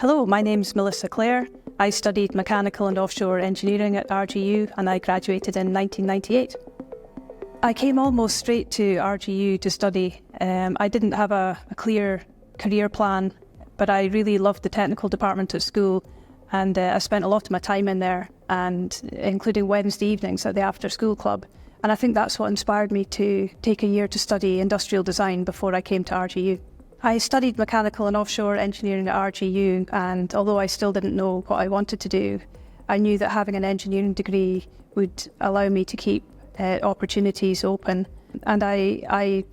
Hello, my name's Melissa Clare. I studied mechanical and offshore engineering at RGU and I graduated in 1998. I came almost straight to RGU to study. I didn't have a clear career plan, but I really loved the technical department at school, and I spent a lot of my time in there, and including Wednesday evenings at the after school club. And I think that's what inspired me to take a year to study industrial design before I came to RGU. I studied mechanical and offshore engineering at RGU, and although I still didn't know what I wanted to do, I knew that having an engineering degree would allow me to keep opportunities open. And I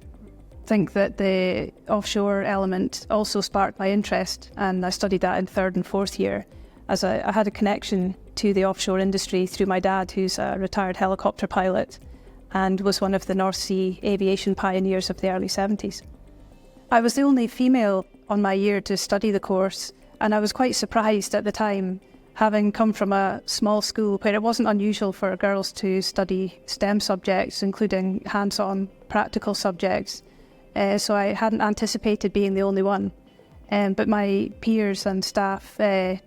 think that the offshore element also sparked my interest, and I studied that in third and fourth year, as I had a connection to the offshore industry through my dad, who's a retired helicopter pilot and was one of the North Sea aviation pioneers of the early 70s. I was the only female on my year to study the course, and I was quite surprised at the time, having come from a small school where it wasn't unusual for girls to study STEM subjects, including hands-on practical subjects. So I hadn't anticipated being the only one. But my peers and staff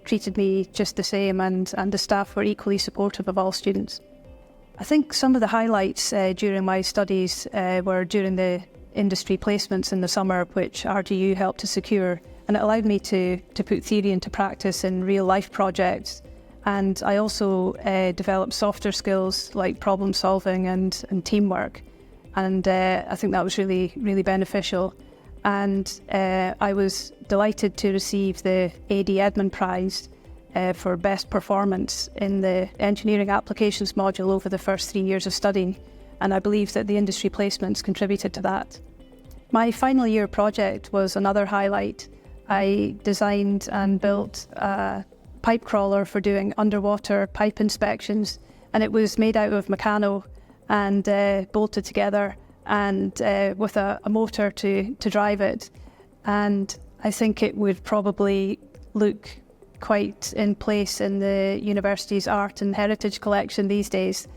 treated me just the same, and the staff were equally supportive of all students. I think some of the highlights during my studies were during the industry placements in the summer, which RGU helped to secure, and it allowed me to put theory into practice in real life projects. And I also developed softer skills like problem solving and teamwork, and I think that was really, really beneficial. And I was delighted to receive the A.D. Edmund Prize for Best Performance in the Engineering Applications module over the first 3 years of studying, and I believe that the industry placements contributed to that. My final year project was another highlight. I designed and built a pipe crawler for doing underwater pipe inspections, and it was made out of Meccano and bolted together, and with a motor to drive it. And I think it would probably look quite in place in the university's art and heritage collection these days.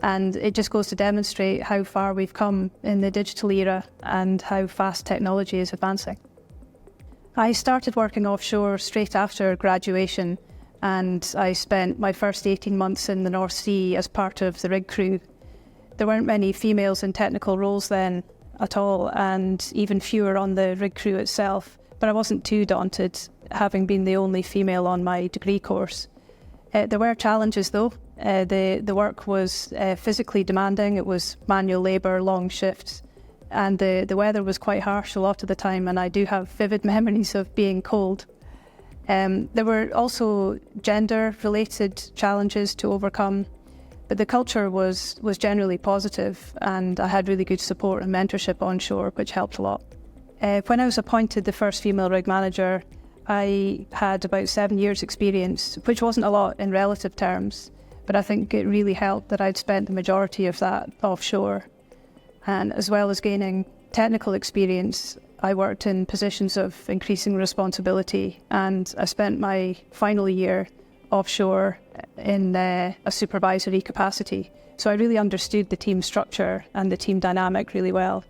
And it just goes to demonstrate how far we've come in the digital era and how fast technology is advancing. I started working offshore straight after graduation, and I spent my first 18 months in the North Sea as part of the rig crew. There weren't many females in technical roles then at all, and even fewer on the rig crew itself, but I wasn't too daunted, having been the only female on my degree course. There were challenges though. The work was physically demanding. It was manual labour, long shifts, and the weather was quite harsh a lot of the time, and I do have vivid memories of being cold. There were also gender-related challenges to overcome, but the culture was generally positive, and I had really good support and mentorship onshore, which helped a lot. When I was appointed the first female rig manager, I had about 7 years' experience, which wasn't a lot in relative terms, but I think it really helped that I'd spent the majority of that offshore. And as well as gaining technical experience, I worked in positions of increasing responsibility, and I spent my final year offshore in a supervisory capacity. So I really understood the team structure and the team dynamic really well.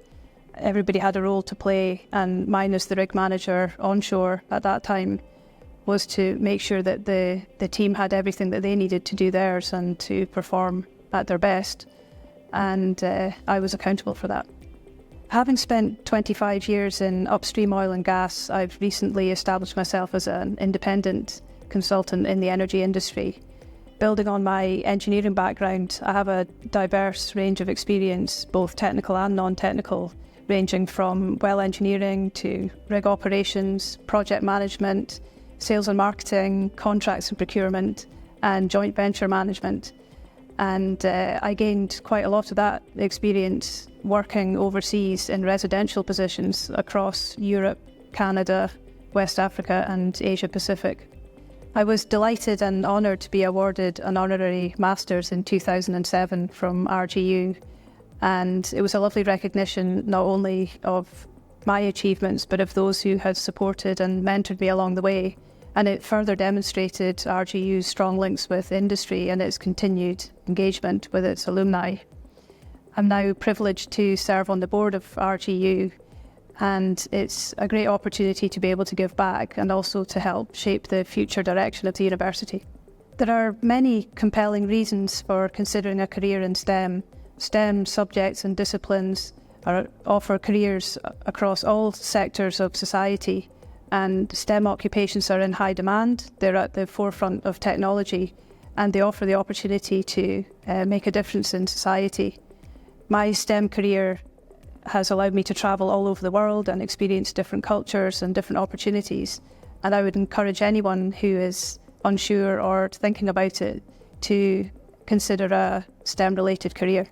Everybody had a role to play, and mine as the rig manager onshore at that time was to make sure that the team had everything that they needed to do theirs and to perform at their best. And I was accountable for that. Having spent 25 years in upstream oil and gas, I've recently established myself as an independent consultant in the energy industry. Building on my engineering background, I have a diverse range of experience, both technical and non-technical, ranging from well engineering to rig operations, project management, sales and marketing, contracts and procurement, and joint venture management. And I gained quite a lot of that experience working overseas in residential positions across Europe, Canada, West Africa and Asia Pacific. I was delighted and honoured to be awarded an honorary Masters in 2007 from RGU, and it was a lovely recognition not only of my achievements but of those who had supported and mentored me along the way, and it further demonstrated RGU's strong links with industry and its continued engagement with its alumni. I'm now privileged to serve on the board of RGU, and it's a great opportunity to be able to give back and also to help shape the future direction of the university. There are many compelling reasons for considering a career in STEM. STEM subjects and disciplines offer careers across all sectors of society, and STEM occupations are in high demand. They're at the forefront of technology, and they offer the opportunity to make a difference in society. My STEM career has allowed me to travel all over the world and experience different cultures and different opportunities. And I would encourage anyone who is unsure or thinking about it to consider a STEM-related career.